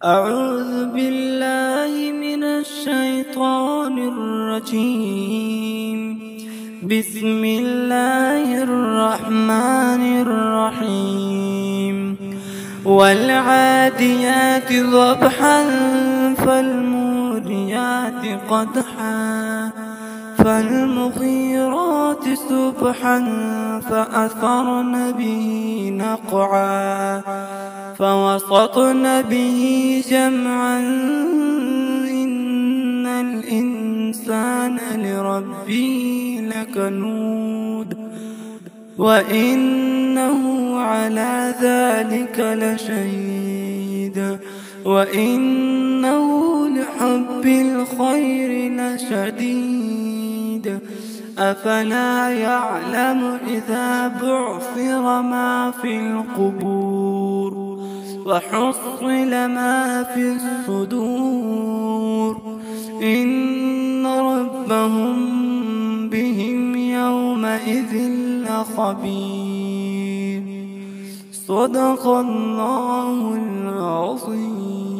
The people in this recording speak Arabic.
أعوذ بالله من الشيطان الرجيم. بسم الله الرحمن الرحيم. والعاديات ضبحا فالموريات قدحا فالمغيرات سبحا فأثرن به نقعا فوسطن به جمعا إن الإنسان لربه لكنود وإنه على ذلك لشهيد وإنه لحب الخير لشديد أفلا يعلم إذا بعثر ما في القبور وحصل ما في الصدور إن ربهم بهم يومئذ لخبير. صدق الله العظيم.